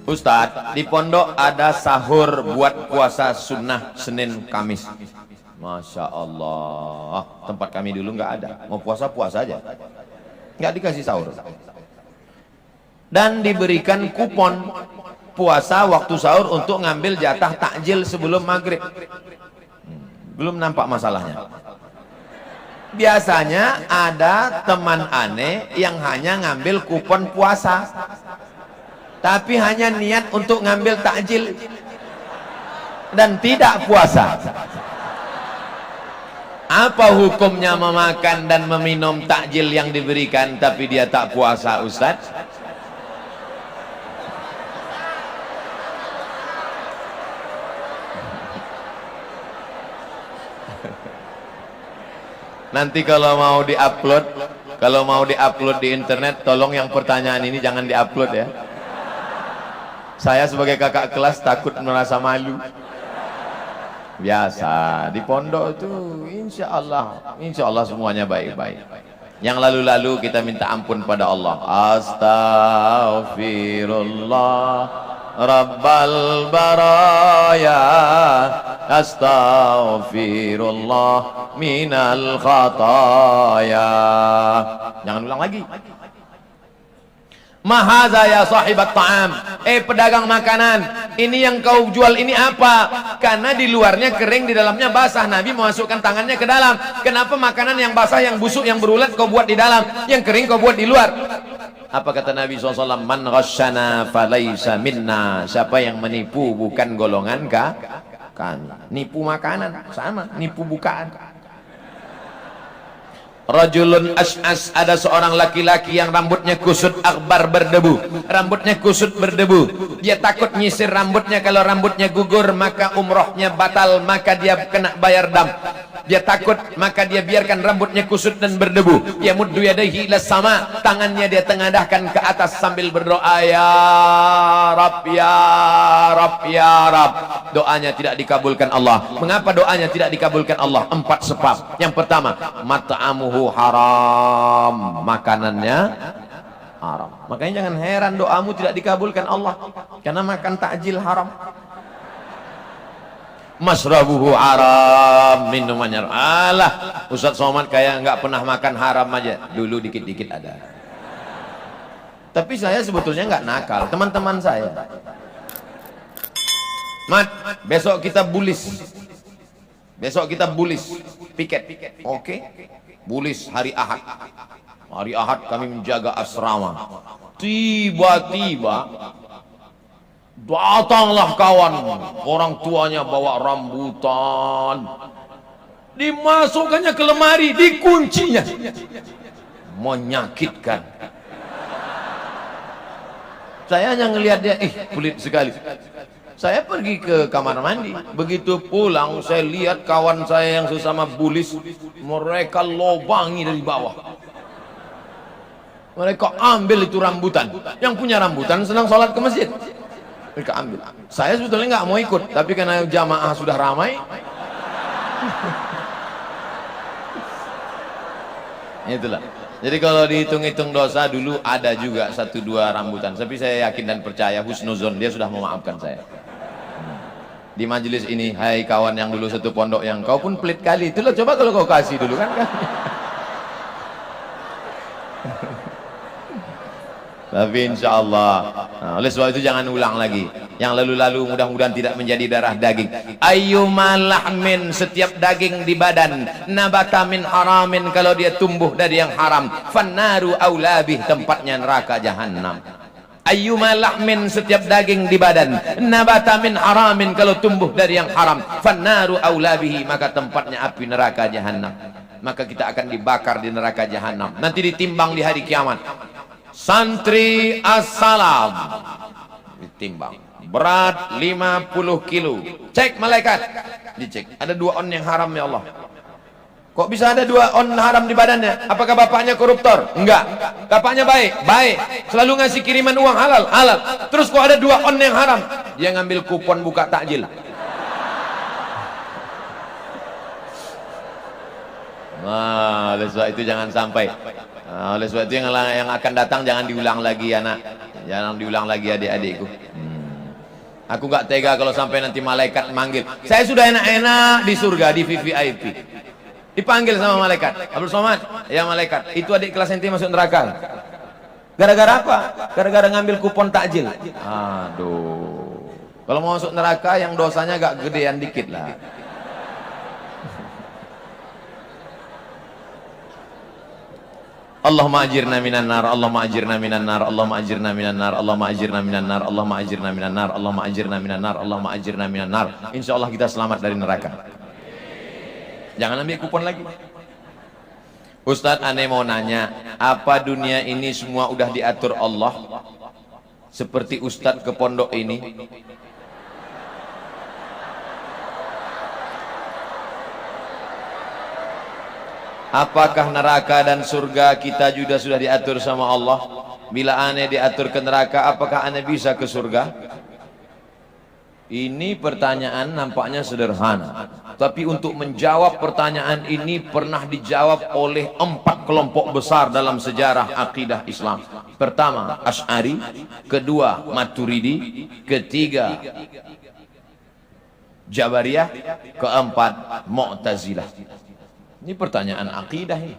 Ustadz, di pondok ada sahur buat puasa sunnah Senin Kamis. Masya Allah. Tempat kami dulu nggak ada. Mau puasa puasa aja. Nggak dikasih sahur. Dan diberikan kupon puasa waktu sahur untuk ngambil jatah takjil sebelum maghrib. Belum nampak masalahnya. Biasanya ada teman aneh yang hanya ngambil kupon puasa, tapi hanya niat untuk ngambil takjil dan tidak puasa. Apa hukumnya memakan dan meminum takjil yang diberikan tapi dia tak puasa, Ustaz? Nanti kalau mau diupload di internet, tolong yang pertanyaan ini jangan diupload ya. Saya sebagai kakak kelas takut merasa malu. Biasa di pondok itu insya Allah semuanya baik-baik. Yang lalu-lalu kita minta ampun pada Allah. Astaghfirullah Rabbal baraya, astaghfirullah minal khataya. Jangan ulang lagi. Mahaza ya sahibat ta'am, pedagang makanan, ini yang kau jual ini apa? Karena di luarnya kering, di dalamnya basah. Nabi memasukkan tangannya ke dalam. Kenapa makanan yang basah, yang busuk, yang berulat kau buat di dalam, yang kering kau buat di luar? Apa kata Nabi SAW? Man ghasyana falaysa minna. Siapa yang menipu bukan golongan kami. Nipu makanan sama, nipu bukaan. Rajulun as'as, ada seorang laki-laki yang rambutnya kusut akbar berdebu. Rambutnya kusut berdebu. Dia takut nyisir rambutnya, kalau rambutnya gugur maka umrohnya batal, maka dia kena bayar dam. Dia takut, maka dia biarkan rambutnya kusut dan berdebu. Dia muddu yadaihi ila sama, tangannya dia tengadahkan ke atas sambil berdoa, ya Rab, ya Rab, ya Rab. Doanya tidak dikabulkan Allah. Mengapa doanya tidak dikabulkan Allah? 4 sebab. Yang pertama, mat'amuhu haram, makanannya haram. Makanya jangan heran doamu tidak dikabulkan Allah, karena makan takjil haram. Masrabuhu haram, minumannya haram. Alah, Ustaz Somad kayak nggak pernah makan haram aja. Dulu dikit-dikit ada. Tapi saya sebetulnya nggak nakal, teman-teman saya. Mat, besok kita bulis. Besok kita bulis, piket. Oke. Bulis hari Ahad. Hari Ahad kami menjaga asrama. Tiba-tiba datanglah kawan, orang tuanya bawa rambutan, dimasukkannya ke lemari, dikuncinya. Menyakitkan. Saya hanya ngelihat dia, pelit sekali. Saya pergi ke kamar mandi, begitu pulang saya lihat kawan saya yang sesama bulis, mereka lobangi dari bawah. Mereka ambil itu rambutan. Yang punya rambutan senang sholat ke masjid, mereka ambil. Saya sebetulnya nggak mau ikut, tapi karena jamaah sudah ramai, itulah. Jadi kalau dihitung-hitung dosa, dulu ada juga 1-2 rambutan, tapi saya yakin dan percaya husnuzon dia sudah memaafkan saya. Di majelis ini, hai kawan yang dulu satu pondok, yang kau pun pelit kali, itulah coba kalau kau kasih dulu kan. Tapi insya Allah, oleh sebab itu jangan ulang lagi. Yang lalu-lalu mudah-mudahan tidak menjadi darah daging. Ayyuma lahmin, setiap daging di badan, nabata min haramin, kalau dia tumbuh dari yang haram, fannaru aulabih, tempatnya neraka jahanam. Ayyuma lahmin, setiap daging di badan, nabata min haramin, kalau tumbuh dari yang haram, fannaru aulabihi, maka tempatnya api neraka jahanam. Maka kita akan dibakar di neraka jahanam. Nanti ditimbang di hari kiamat. Santri assalam ditimbang, berat 50 kilo. Cek malaikat, dicek, ada 2 on yang haram ya Allah. Kok bisa ada 2 on haram di badannya? Apakah bapaknya koruptor? Enggak. Bapaknya baik? Baik. Selalu ngasih kiriman uang halal? Halal. Terus kok ada 2 on yang haram? Dia ngambil kupon buka takjil. Nah, oleh sebab itu jangan sampai. Oleh sebab itu yang akan datang jangan diulang lagi anak, jangan diulang lagi adik-adikku. Aku nggak tega kalau sampai nanti malaikat manggil. Saya sudah enak-enak di surga, di VVIP. Dipanggil sama malaikat. Abdul Somad, ya malaikat, itu adik kelas ente masuk neraka. Gara-gara apa? Gara-gara ngambil kupon takjil. Aduh. Kalau mau masuk neraka yang dosanya agak gedean dikit lah. Allahumma ajirna minan nar, Allahumma ajirna minan nar, Allahumma ajirna minan nar, Allahumma ajirna minan nar, Allahumma ajirna minan nar, Allahumma ajirna minan nar, Allahumma ajirna minan nar. Insyaallah kita selamat dari neraka. Jangan ambil kupon lagi. Ustadz, aneh mau nanya, apa dunia ini semua udah diatur Allah? Seperti Ustadz ke pondok ini. Apakah neraka dan surga kita juga sudah diatur sama Allah? Bila aneh diatur ke neraka, apakah aneh bisa ke surga? Ini pertanyaan nampaknya sederhana, tapi untuk menjawab pertanyaan ini pernah dijawab oleh 4 kelompok besar dalam sejarah akidah Islam. Pertama, Asy'ari, kedua, Maturidi, ketiga, Jabariyah, keempat, Mu'tazilah. Ini pertanyaan akidah ini.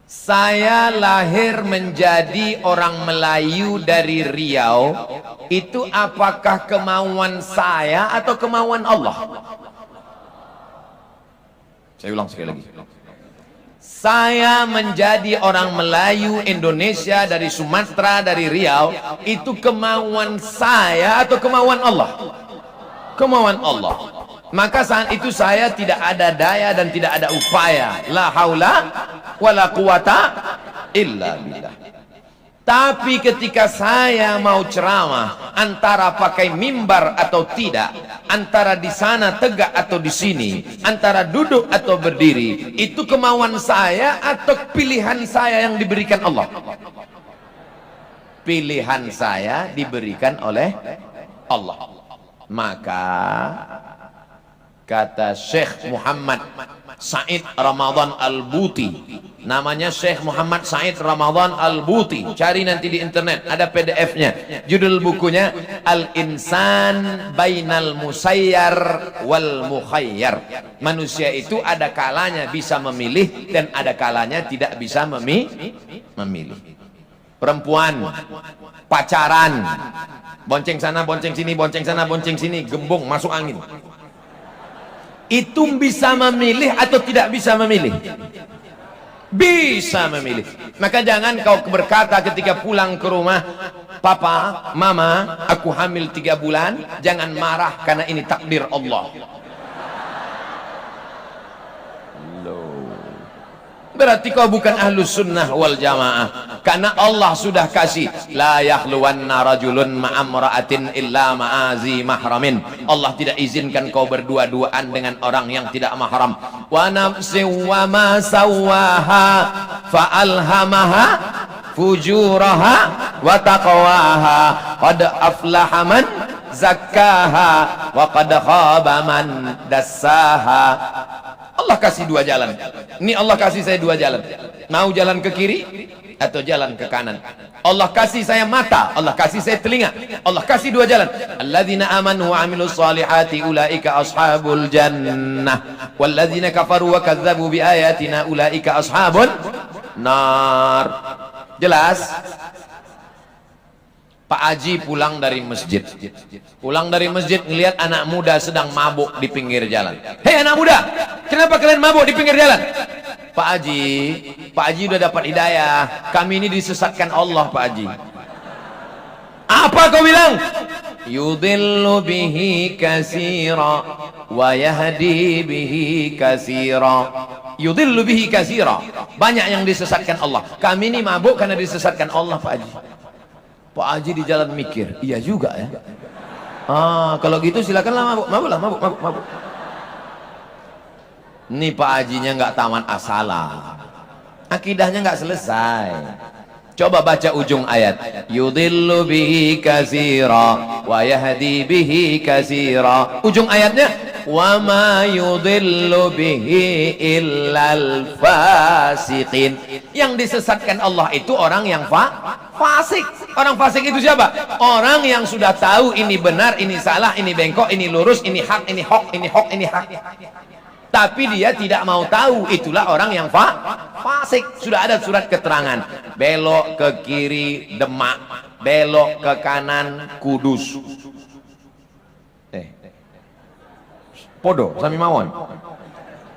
Saya lahir menjadi orang Melayu dari Riau. Itu apakah kemauan saya atau kemauan Allah? Saya ulang sekali lagi. Saya menjadi orang Melayu Indonesia dari Sumatera, dari Riau. Itu kemauan saya atau kemauan Allah? Kemauan Allah. Maka saat itu saya tidak ada daya dan tidak ada upaya. La haula wala quwata illa billah. Tapi ketika saya mau ceramah, antara pakai mimbar atau tidak, antara di sana tegak atau di sini, antara duduk atau berdiri, itu kemauan saya atau pilihan saya yang diberikan Allah? Pilihan saya diberikan oleh Allah. Maka kata Syekh Muhammad Said Ramadan Al-Buti, namanya Syekh Muhammad Said Ramadan Al-Buti, cari nanti di internet, ada PDF-nya. Judul bukunya Al-Insan Bainal Musayyar wal Mukhayyar. Manusia itu ada kalanya bisa memilih dan ada kalanya tidak bisa memilih. Perempuan pacaran, bonceng sana bonceng sini, bonceng sana bonceng sini, gembung masuk angin. Itu bisa memilih atau tidak bisa memilih? Bisa memilih. Maka jangan kau berkata ketika pulang ke rumah, papa, mama, aku hamil 3 bulan, jangan marah karena ini takdir Allah. Berarti kau bukan ahlus sunnah wal jamaah. Karena Allah sudah kasih, la yakhluwanna rajulun ma'amra'atin illa ma'azi mahramin. Allah tidak izinkan kau berdua-duaan dengan orang yang tidak mahram. Wa nafsin wa ma sawaha fa'alhamaha fujuraha wa taqwaha. Qad aflaha man zakkaha wa qad khaba man dassaha. Allah kasih 2 jalan. Ini Allah kasih saya 2 jalan. Mau jalan ke kiri atau jalan ke kanan. Allah kasih saya mata, Allah kasih saya telinga. Allah kasih 2 jalan. Alladzina amanu wa amilus solihati ulaika ashabul jannah. Walladzina kafaru wa kadzdzabu bi ayatina ulaika ashabun nar. Jelas? Pak Haji pulang dari masjid. Pulang dari masjid ngelihat anak muda sedang mabuk di pinggir jalan. Hei anak muda, kenapa kalian mabuk di pinggir jalan? Pak Haji udah dapat hidayah. Kami ini disesatkan Allah, Pak Haji. Apa kau bilang? Yudhillu bihi katsira wa yahdi bihi katsira. Yudhillu bihi katsira. Banyak yang disesatkan Allah. Kami ini mabuk karena disesatkan Allah, Pak Haji. Pak Haji di jalan mikir, iya juga ya. Kalau gitu silakanlah mabuk. Ini Pak Hajinya nggak taman asalah, akidahnya nggak selesai. Coba baca ujung ayat. Yudhillu bihi katsira wa yahdi bihi katsira. Ujung ayatnya wa ma yudhillu bihi illal fasiqin. Yang disesatkan Allah itu orang yang fasik. Orang fasik itu siapa? Orang yang sudah tahu ini benar, ini salah, ini bengkok, ini lurus, ini hak, ini hok, ini hok, ini hak, tapi dia tidak mau tahu. Itulah orang yang fasik. Sudah ada surat keterangan, belok ke kiri Demak, belok ke kanan Kudus. Podo sami mawon.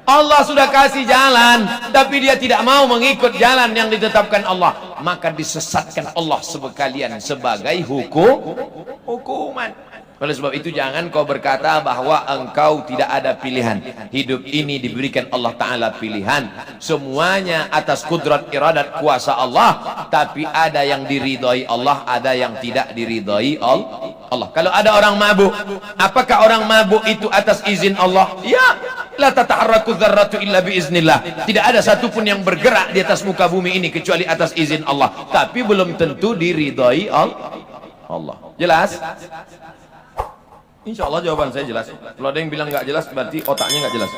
Allah sudah kasih jalan, tapi dia tidak mau mengikut jalan yang ditetapkan Allah, maka disesatkan Allah sekalian sebagai hukuman. Oleh sebab itu jangan kau berkata bahwa engkau tidak ada pilihan. Hidup ini diberikan Allah Ta'ala pilihan. Semuanya atas kudrat iradat kuasa Allah. Tapi ada yang diridhai Allah, ada yang tidak diridhai Allah. Kalau ada orang mabuk, apakah orang mabuk itu atas izin Allah? Ya. La tata'arraku dzarratu illa biiznillah. Tidak ada satupun yang bergerak di atas muka bumi ini kecuali atas izin Allah. Tapi belum tentu diridhai Allah. Jelas? Insya Allah jawaban saya jelas. Kalau ada yang bilang nggak jelas, berarti otaknya nggak jelas.